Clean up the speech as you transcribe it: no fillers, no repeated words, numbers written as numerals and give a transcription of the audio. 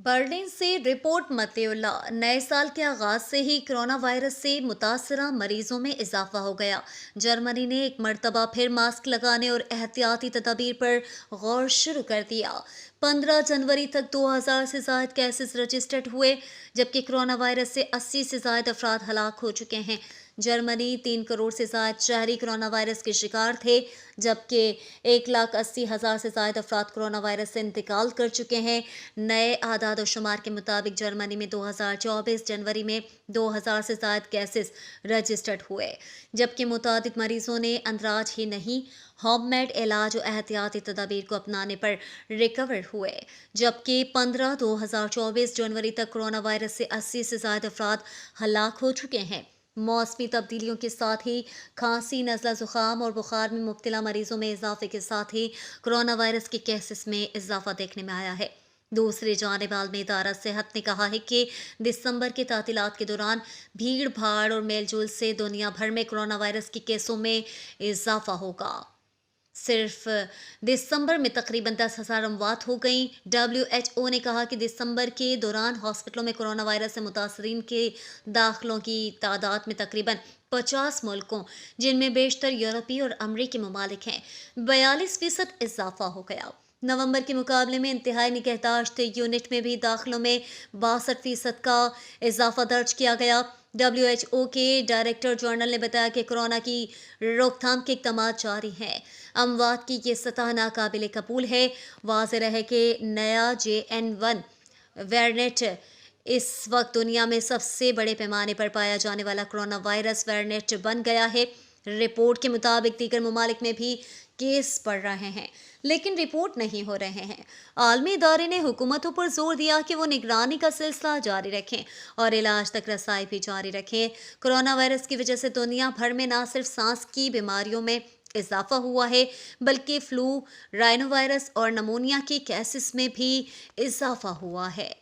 Berlin से report मतेउल्ला नए साल के आगाज से ही कोरोना वायरस से मुतासरा मरीजों में इजाफा हो गया। जर्मनी ने एक मरतबा फिर मास्क लगाने और एहतियाती तदाबीर पर गौर शुरू कर दिया। 15 जनवरी तक 2000 से ज्यादा केसेस रजिस्टर्ड हुए, जबकि कोरोना वायरस से 80 से ज्यादा अफराद हलाक हो चुके हैं। जर्मनी 3 करोड़ से ज्यादा शहरी कोरोना वायरस के शिकार थे, जबकि 1,80,000 से ज्यादा अफराद कोरोना वायरस से इंतकाल कर चुके हैं। नए आदाद और शुमार के मुताबिक जर्मनी में 2024 जनवरी में 2000 से ज्यादा केसेस रजिस्टर्ड हुए, जबकि मुतादिद मरीजों ने अंदराज ही नहीं, होममेड इलाज और एहतियाती तदाबीर को अपनाने पर रिकवर हुए। जबकि 15 जनवरी तक कोरोना वायरस से 80 से ज्यादा अफराद हलाक हो चुके हैं। मौसमी तब्दीलियों के साथ ही खांसी, नज़ला, जुकाम और बुखार में मुब्तला मरीजों में इजाफे के साथ ही कोरोना वायरस के केसेस में इजाफा देखने में आया है। दूसरी जानिब आलमी इदारा सेहत ने कहा है कि दिसंबर के तातीलात के दौरान भीड़ भाड़ और मेलजोल से दुनिया भर में कोरोना वायरस के केसों में इजाफा होगा। सिर्फ दिसंबर में तकरीबन 10,000 अमवात हो गई। WHO ने कहा कि दिसंबर के दौरान हॉस्पिटलों में कोरोना वायरस से मुतासरीन के दाखिलों की तादाद में तकरीबन 50 मुल्कों, जिनमें बेशतर यूरोपीय और अमरीकी ममालिक हैं, 42% इजाफा हो गया। नवंबर के मुकाबले में इंतहाई निगहदाश्त यूनिट में भी दाखिलों में 62% का इजाफा दर्ज किया गया। WHO के डायरेक्टर जनरल ने बताया कि कोरोना की रोकथाम के इक़दाम जारी हैं। अमवात की ये सतह नाकाबिले कबूल है। वाज़ेह रहे कि नया JN1 वेरिएंट इस वक्त दुनिया में सबसे बड़े पैमाने पर पाया जाने वाला कोरोना वायरस वेरिएंट बन गया है। रिपोर्ट के मुताबिक दीगर ममालिक में भी केस बढ़ रहे हैं, लेकिन रिपोर्ट नहीं हो रहे हैं। आलमी इदारे ने हुकूमतों पर जोर दिया कि वो निगरानी का सिलसिला जारी रखें और इलाज तक रसाई भी जारी रखें। कोरोना वायरस की वजह से दुनिया भर में न सिर्फ सांस की बीमारियों में इजाफा हुआ है, बल्कि फ्लू, राइनो वायरस और नमोनिया के केसेस में भी इजाफा हुआ है।